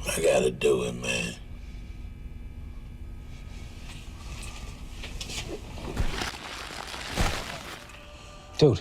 I gotta do it, man. Dude.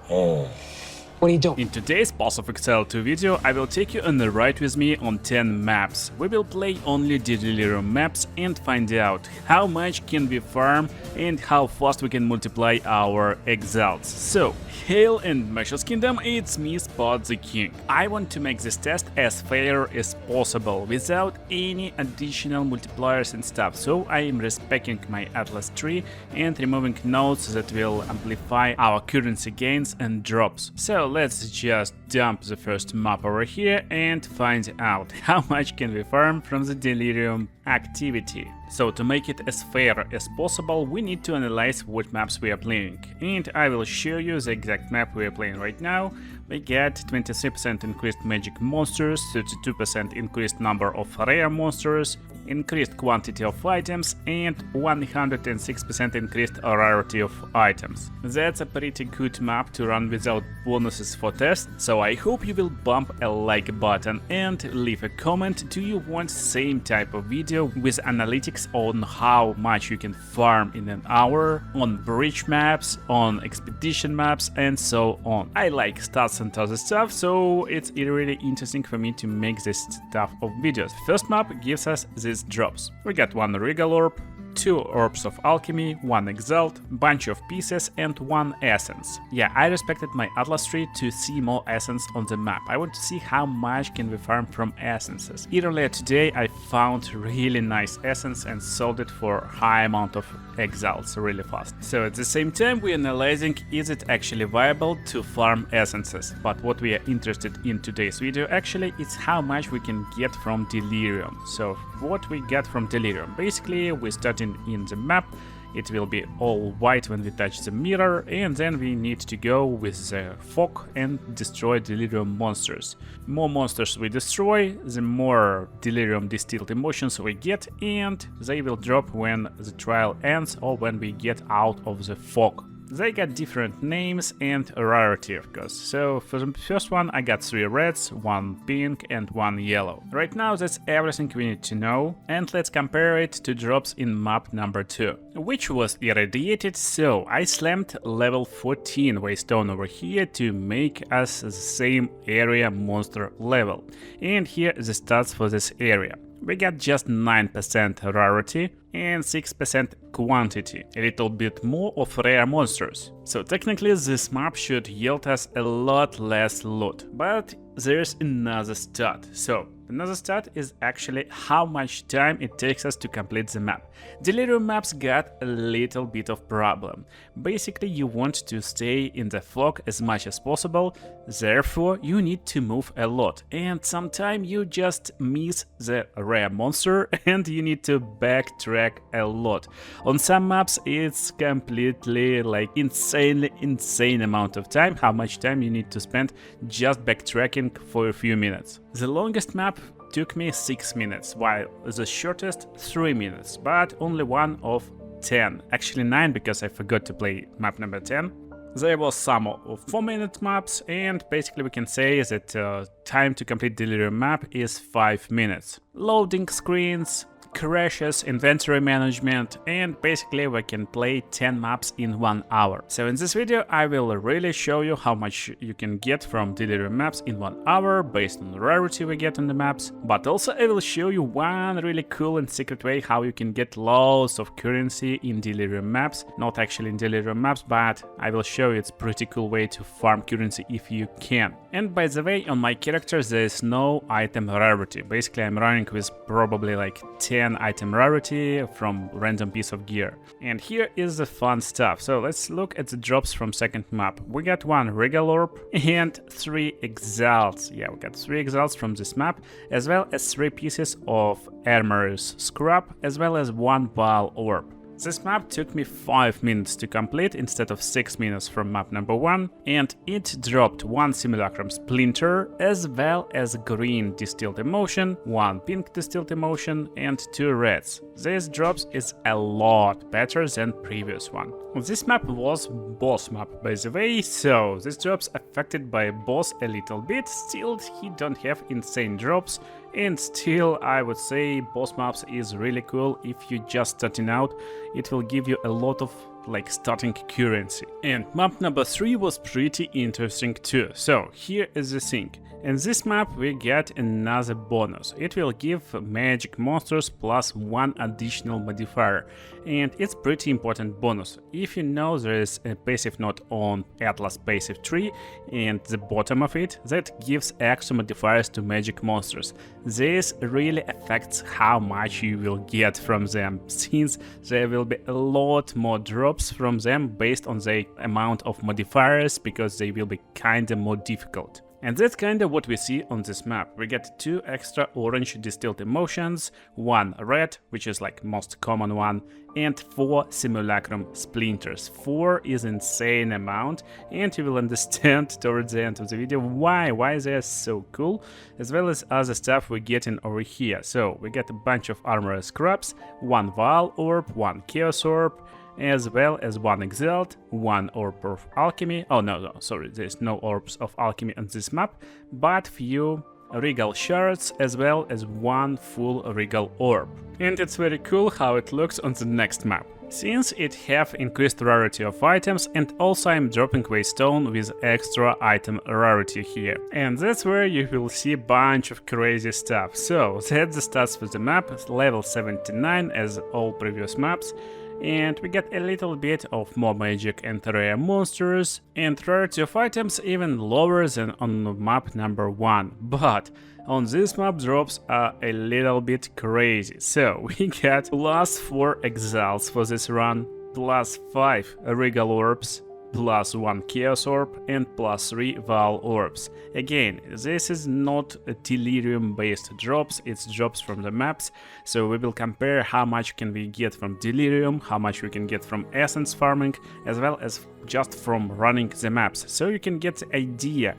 What are you doing? In today's Pass of Exile 2 video, I will take you on the ride with me on 10 maps. We will play only Delirium maps and find out how much can we farm and how fast we can multiply our Exalts. So, hail and Mesh's Kingdom, it's me, Spot the King. I want to make this test as fair as possible, without any additional multipliers and stuff, so I am respecting my Atlas tree and removing nodes that will amplify our currency gains and drops. So let's just dump the first map over here and find out how much can we farm from the Delirium activity. So to make it as fair as possible, we need to analyze what maps we are playing, and I will show you the exact map we are playing right now. We get 23% increased magic monsters, 32% increased number of rare monsters, increased quantity of items, and 106% increased rarity of items. That's a pretty good map to run without bonuses for test, so I hope you will bump a like button and leave a comment. Do you want same type of video with analytics on how much you can farm in an hour, on bridge maps, on expedition maps, and so on? I like stats and other stuff, so it's really interesting for me to make this stuff of videos. First map gives us these drops. We got one Regal Orb, 2 Orbs of Alchemy, 1 Exalt, bunch of pieces, and 1 Essence. Yeah, I respected my Atlas tree to see more Essence on the map. I want to see how much can we farm from Essences. Earlier today I found really nice Essence and sold it for high amount of Exalts really fast. So at the same time we're analyzing is it actually viable to farm Essences. But what we are interested in today's video actually is how much we can get from Delirium. So what we get from Delirium. Basically we starting in the map, it will be all white when we touch the mirror, and then we need to go with the fog and destroy Delirium monsters. More monsters we destroy, the more Delirium distilled emotions we get, and they will drop when the trial ends or when we get out of the fog. They got different names and rarity, of course. So for the first one I got 3 reds, 1 pink and 1 yellow. Right now that's everything we need to know, and let's compare it to drops in map number 2, which was irradiated. So I slammed level 14 waystone over here to make us the same area monster level. And here are the stats for this area. We got just 9% rarity and 6% quantity, a little bit more of rare monsters. So technically this map should yield us a lot less loot, but there's another stat. So another stat is actually how much time it takes us to complete the map. Delirium maps got a little bit of problem. Basically you want to stay in the fog as much as possible, therefore you need to move a lot, and sometimes you just miss the rare monster and you need to backtrack a lot. On some maps it's completely like insane amount of time, how much time you need to spend just backtracking for a few minutes. The longest map took me 6 minutes, while the shortest 3 minutes, but only one of 10. Actually 9 because I forgot to play map number 10. There was some of 4-minute maps, and basically we can say that time to complete Delirium map is 5 minutes. Loading screens, crashes, inventory management, and basically we can play 10 maps in 1 hour. So in this video I will really show you how much you can get from Delirium maps in 1 hour based on the rarity we get on the maps, but also I will show you one really cool and secret way how you can get loads of currency in Delirium maps. Not actually in Delirium maps, but I will show you it's pretty cool way to farm currency if you can. And by the way, on my character there is no item rarity. Basically I'm running with probably like 10 item rarity from random piece of gear. And here is the fun stuff. So let's look at the drops from second map. We got 1 Regal Orb and 3 Exalts. Yeah, we got 3 Exalts from this map, as well as 3 pieces of Armorer's Scrap, as well as 1 Ball Orb. This map took me 5 minutes to complete instead of 6 minutes from map number 1, and it dropped 1 Simulacrum Splinter, as well as green Distilled Emotion, 1 pink Distilled Emotion, and 2 reds. This drops is a lot better than previous one. This map was boss map, by the way, so this drops affected by boss a little bit. Still he don't have insane drops, And still, I would say boss maps is really cool. If you're just starting out, it will give you a lot of like starting currency. And map number 3 was pretty interesting too. So here is the thing. In this map we get another bonus. It will give magic monsters plus 1 additional modifier, and it's pretty important bonus. If you know, there is a passive node on Atlas passive tree and the bottom of it that gives extra modifiers to magic monsters. This really affects how much you will get from them, since there will be a lot more drops from them based on the amount of modifiers, because they will be kinda more difficult. And that's kinda what we see on this map. We get 2 extra orange distilled emotions, 1 red, which is like most common one, and 4 simulacrum splinters. 4 is insane amount, and you will understand towards the end of the video why they're so cool, as well as other stuff we're getting over here. So we get a bunch of armor scraps, 1 Vaal orb, 1 chaos orb, as well as 1 Exalt, 1 orb of alchemy. Oh no, sorry, there's no orbs of alchemy on this map, but few regal shards, as well as 1 full regal orb. And it's very cool how it looks on the next map, since it have increased rarity of items, and also I'm dropping waystone with extra item rarity here. And that's where you will see a bunch of crazy stuff. So that's the stats for the map, level 79 as all previous maps. And we get a little bit of more magic and rare monsters, and rarity of items even lower than on map number 1. But on this map drops are a little bit crazy. So we get plus 4 exiles for this run, plus 5 regal orbs, plus 1 chaos orb, and plus 3 Vaal orbs. Again, this is not a Delirium based drops, it's drops from the maps, so we will compare how much can we get from Delirium, how much we can get from essence farming, as well as just from running the maps, so you can get the idea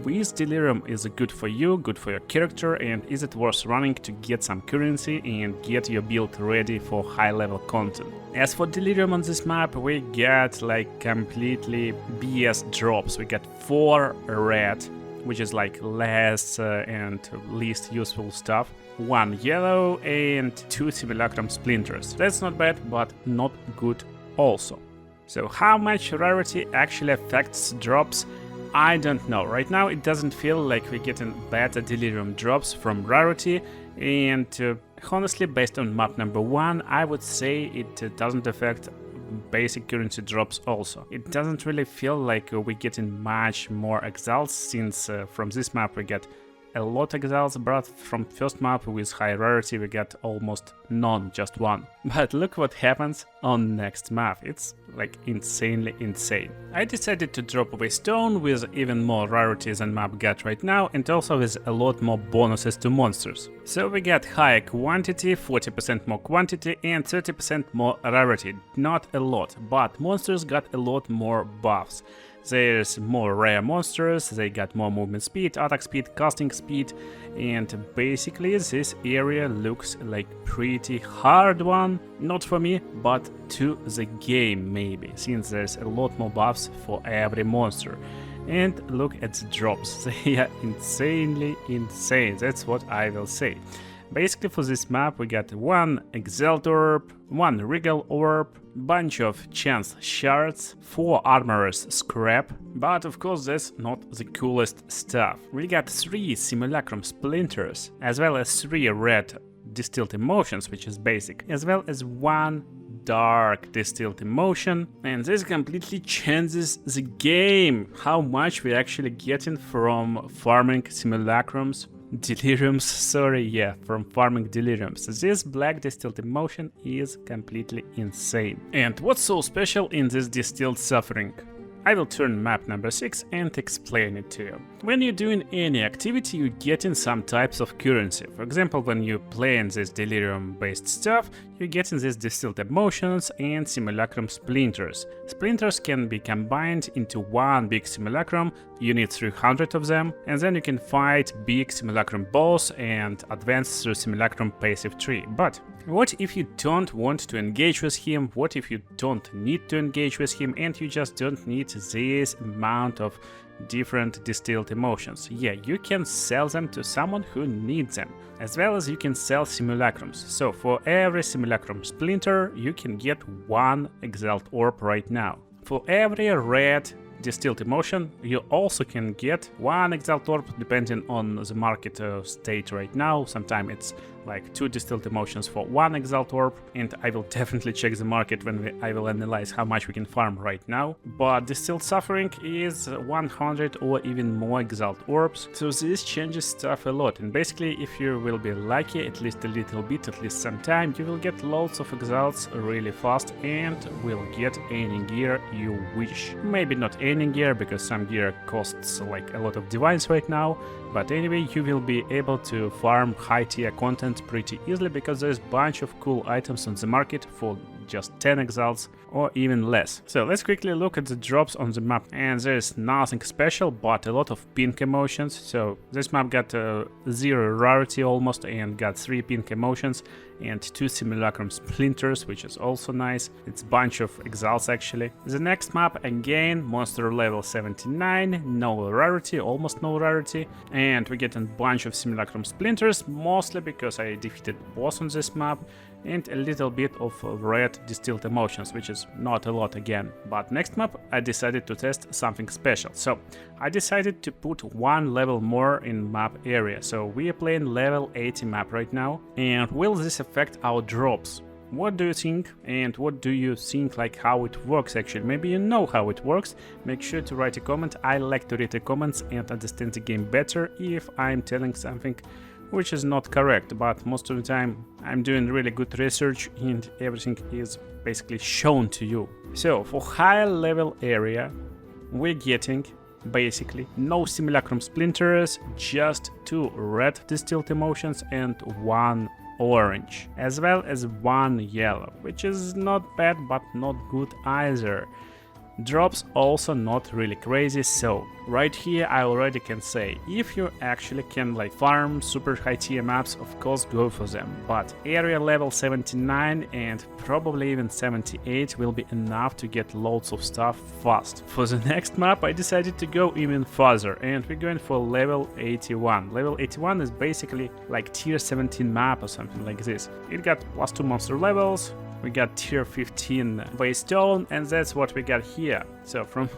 with Delirium is it good for you, good for your character, and is it worth running to get some currency and get your build ready for high level content. As for Delirium on this map, we get like completely BS drops. We get 4 red, which is like less and least useful stuff, 1 yellow, and 2 simulacrum splinters. That's not bad, but not good also. So how much rarity actually affects drops, I don't know. Right now it doesn't feel like we're getting better Delirium drops from rarity, and honestly, based on map number 1, I would say it doesn't affect basic currency drops also. It doesn't really feel like we're getting much more exiles, since from this map we get a lot of exiles, but from first map with high rarity we get almost none, just 1. But look what happens on next map, it's like insanely insane. I decided to drop away stone with even more rarity than map got right now, and also with a lot more bonuses to monsters. So we get higher quantity, 40% more quantity, and 30% more rarity. Not a lot, but monsters got a lot more buffs. There's more rare monsters, they got more movement speed, attack speed, casting speed, and basically this area looks like pretty hard one. Not for me, but to the game maybe, since there's a lot more buffs for every monster. And look at the drops, they are insanely insane, that's what I will say. Basically for this map we got 1 Exalt orb, 1 regal orb, bunch of chance shards, 4 armorer's scrap, but of course that's not the coolest stuff. We got 3 simulacrum splinters, as well as 3 red distilled emotions, which is basic, as well as 1 dark distilled emotion, and this completely changes the game, how much we're actually getting from farming simulacrums. Deliriums, sorry, yeah, from farming Deliriums. This black distilled emotion is completely insane. And what's so special in this distilled suffering? I will turn map number 6 and explain it to you. When you're doing any activity, you get in some types of currency. For example, when you play in this Delirium based stuff, you get in these distilled emotions and simulacrum splinters. Splinters can be combined into one big simulacrum, you need 300 of them, and then you can fight big simulacrum boss and advance through simulacrum passive tree. But what if you don't want to engage with him? What if you don't need to engage with him and you just don't need this amount of different distilled emotions. Yeah, you can sell them to someone who needs them, as well as you can sell simulacrums. So for every simulacrum splinter, you can get 1 Exalt orb right now. For every red distilled emotion, you also can get 1 Exalt orb depending on the market state right now. Sometimes it's like 2 distilled emotions for 1 Exalt orb, and I will definitely check the market when I will analyze how much we can farm right now. But distilled suffering is 100 or even more Exalt orbs, so this changes stuff a lot. And basically, if you will be lucky at least a little bit, at least sometime, you will get loads of Exalts really fast and will get any gear you wish. Maybe not any gear, because some gear costs like a lot of divines right now, but anyway, you will be able to farm high tier content pretty easily, because there's a bunch of cool items on the market for just 10 Exalts or even less. So let's quickly look at the drops on the map, and there's nothing special but a lot of pink emotions. So this map got 0 rarity almost, and got 3 pink emotions and 2 simulacrum splinters, which is also nice. It's a bunch of Exalts actually. The next map, again, monster level 79, no rarity, almost no rarity, and we get a bunch of simulacrum splinters, mostly because I defeated boss on this map, and a little bit of red distilled emotions, which is not a lot again. But next map I decided to test something special, so I decided to put 1 level more in map area. So we are playing level 80 map right now, and will this affect our drops? What do you think, and what do you think like how it works actually? Maybe you know how it works. Make sure to write a comment. I like to read the comments and understand the game better if I'm telling something which is not correct, but most of the time I'm doing really good research and everything is basically shown to you. So for higher level area, we're getting basically no simulacrum splinters, just 2 red distilled emotions and 1 orange, as well as 1 yellow, which is not bad but not good either. Drops also not really crazy, so right here I already can say, if you actually can like farm super high tier maps, of course go for them, but area level 79 and probably even 78 will be enough to get loads of stuff fast. For the next map I decided to go even further, and we're going for level 81. Level 81 is basically like tier 17 map or something like this. It got +2 monster levels, we got tier 15 Waystone, and that's what we got here. So from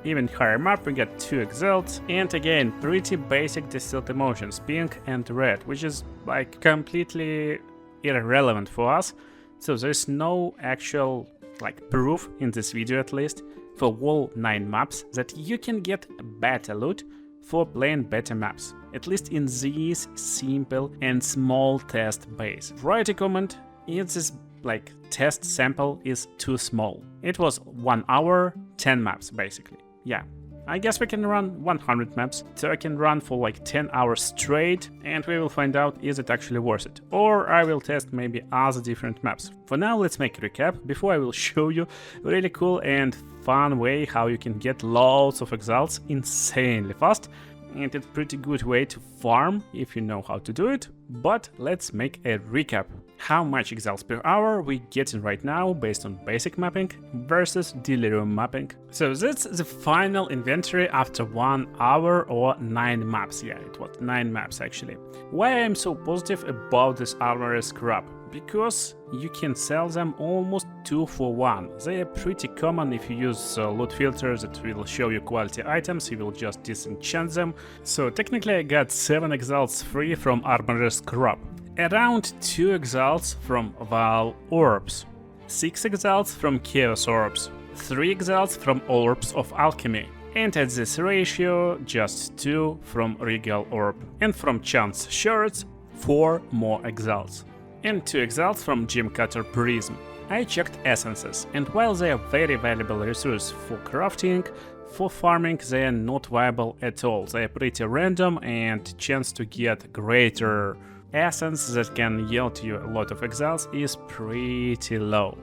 even higher map we got 2 Exalts, and again pretty basic distilled emotions, pink and red, which is like completely irrelevant for us. So there's no actual like proof in this video, at least for all 9 maps, that you can get better loot for playing better maps, at least in this simple and small test base. Write a comment if this like test sample is too small. It was 1 hour, 10 maps basically. Yeah, I guess we can run 100 maps, so I can run for like 10 hours straight, and we will find out is it actually worth it. Or I will test maybe other different maps. For now, let's make a recap before I will show you a really cool and fun way how you can get loads of Exalts insanely fast. And it's a pretty good way to farm if you know how to do it. But let's make a recap. How much Exalts per hour we getting right now based on basic mapping versus Delirium mapping. So that's the final inventory after 1 hour or 9 maps. Yeah, it was 9 maps actually. Why I am so positive about this armor scrap? Because you can sell them almost 2 for 1. They are pretty common if you use loot filters that will show you quality items, you will just disenchant them. So technically I got 7 Exalts free from armor scrap, around 2 Exalts from Val orbs, 6 Exalts from Chaos orbs, 3 Exalts from orbs of alchemy, and at this ratio just 2 from Regal orb, and from chance shards 4 more Exalts, and 2 Exalts from Gem Cutter Prism. I checked essences, and while they are very valuable resource for crafting, for farming they are not viable at all. They are pretty random, and chance to get greater essence that can yield you a lot of Exalts is pretty low.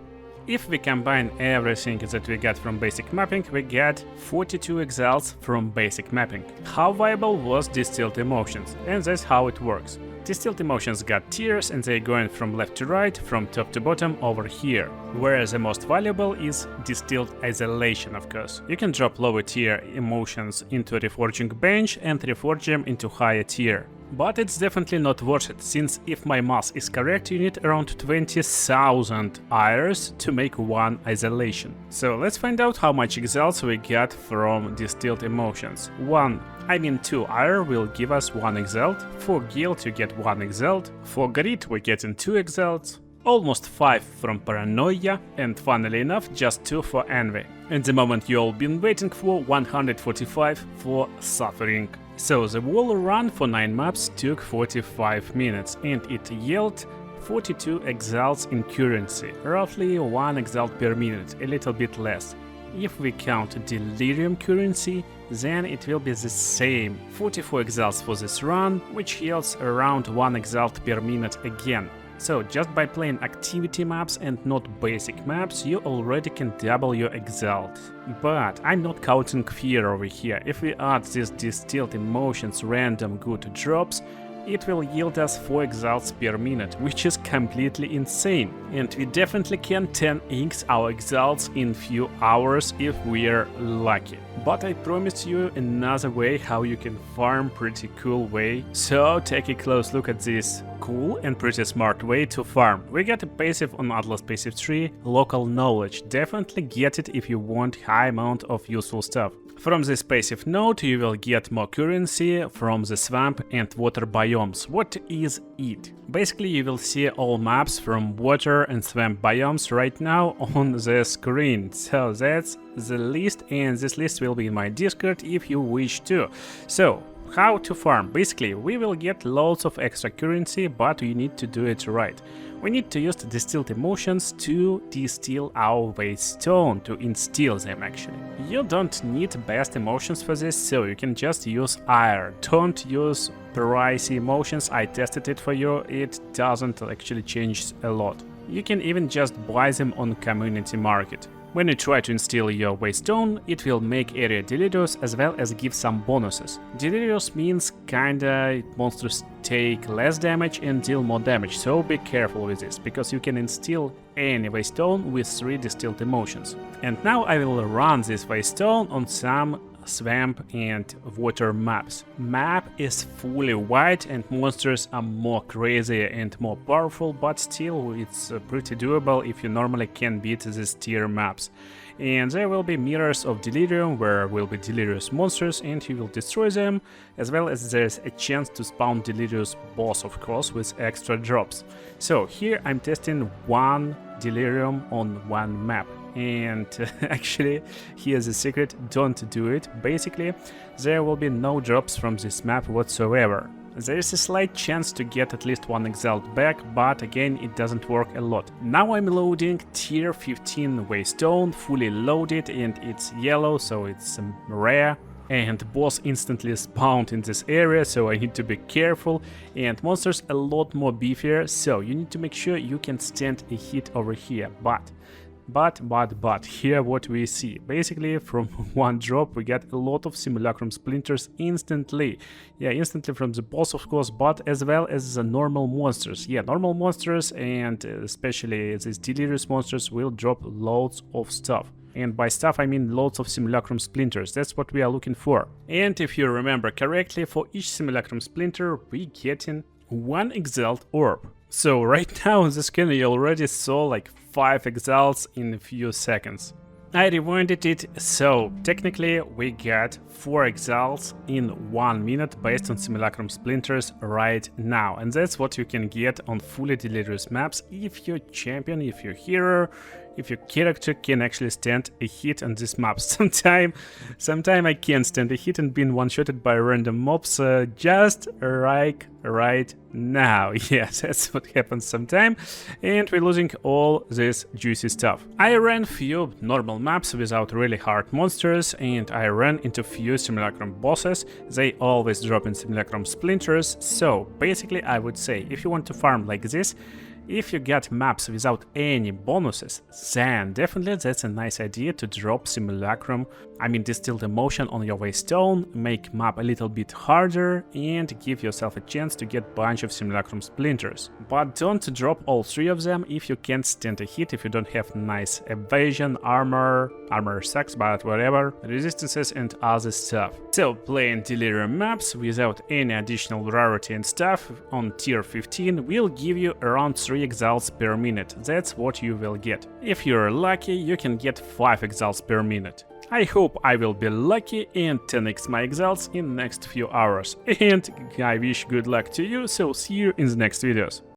If we combine everything that we got from basic mapping, we get 42 Exalts from basic mapping. How viable was Distilled Emotions? And that's how it works. Distilled Emotions got tiers and they're going from left to right, from top to bottom over here. Whereas the most valuable is Distilled Isolation, of course. You can drop lower tier emotions into Reforging Bench and reforge them into higher tier. But it's definitely not worth it, since if my math is correct, you need around 20,000 IRs to make one isolation. So let's find out how much Exalts we get from Distilled Emotions. 2 IR will give us 1 Exalt, for Guilt you get 1 Exalt, for Greed we're getting 2 Exalts, almost 5 from Paranoia, and funnily enough just 2 for Envy. At the moment you all been waiting for 145 for Suffering. So the wall run for 9 maps took 45 minutes and it yielded 42 Exalts in currency, roughly 1 Exalt per minute, a little bit less. If we count Delirium currency, then it will be the same, 44 Exalts for this run, which yields around 1 Exalt per minute again. So just by playing activity maps and not basic maps, you already can double your Exalt. But I'm not counting Fear over here. If we add these Distilled Emotions random good drops, it will yield us 4 Exalts per minute, which is completely insane. And we definitely can 10x our Exalts in few hours if we're lucky. But I promised you another way how you can farm pretty cool way. So take a close look at this cool and pretty smart way to farm. We get a passive on Atlas passive tree, Local Knowledge. Definitely get it if you want high amount of useful stuff. From this passive node you will get more currency from the swamp and water biomes. What is it? Basically you will see all maps from water and swamp biomes right now on the screen. So that's the list, and this list will be in my Discord if you wish to. So how to farm? Basically we will get loads of extra currency, but we need to do it right. We need to use the Distilled Emotions to distill our Waystone, to instill them actually. You don't need best emotions for this, so you can just use IR. Don't use pricey emotions, I tested it for you, it doesn't actually change a lot. You can even just buy them on community market. When you try to instill your Waystone, it will make area delirious as well as give some bonuses. Delirious means kinda monsters take less damage and deal more damage, so be careful with this, because you can instill any Waystone with 3 Distilled Emotions. And now I will run this Waystone on some swamp and water maps. Map is fully white and monsters are more crazy and more powerful, but still it's pretty doable if you normally can beat these tier maps. And there will be mirrors of Delirium where will be delirious monsters and you will destroy them, as well as there's a chance to spawn delirious boss, of course, with extra drops. So here I'm testing 1 Delirium on 1 map. And actually, here's the secret, don't do it. Basically, there will be no drops from this map whatsoever. There is a slight chance to get at least 1 Exalt back, but again, it doesn't work a lot. Now I'm loading tier 15 Waystone, fully loaded, and it's yellow, so it's rare. And boss instantly spawned in this area, so I need to be careful, and monsters a lot more beefier, so you need to make sure you can stand a hit over here. But here what we see, basically from 1 drop we get a lot of Simulacrum Splinters instantly. Yeah, instantly from the boss, of course, but as well as the normal monsters. Yeah, normal monsters and especially these delirious monsters will drop loads of stuff. And by stuff I mean loads of Simulacrum Splinters, that's what we are looking for. And if you remember correctly, for each Simulacrum Splinter we getting 1 Exalt Orb. So right now on the screen you already saw like 5 Exalts in a few seconds. I rewinded it, so technically we got 4 Exalts in 1 minute based on Simulacrum Splinters right now. And that's what you can get on fully delirious maps if your champion, if your hero, if your character can actually stand a hit on this map. Sometime I can't stand a hit and being one-shotted by random mobs just right now. Yes, that's what happens sometime, and we're losing all this juicy stuff. I ran few normal maps without really hard monsters, and I ran into few Simulacrum bosses. They always drop in Simulacrum Splinters, so basically I would say if you want to farm like this, if you get maps without any bonuses, then definitely that's a nice idea to drop Simulacrum I mean, distill the motion on your waystone, make map a little bit harder, and give yourself a chance to get bunch of simulacrum splinters. But don't drop all 3 of them if you can't stand a hit, if you don't have nice evasion, armor sucks, but whatever, resistances and other stuff. So playing Delirium maps without any additional rarity and stuff on tier 15 will give you around 3 exiles per minute. That's what you will get. If you're lucky, you can get 5 exiles per minute. I hope I will be lucky and 10x my exiles in next few hours. And I wish good luck to you, so see you in the next videos.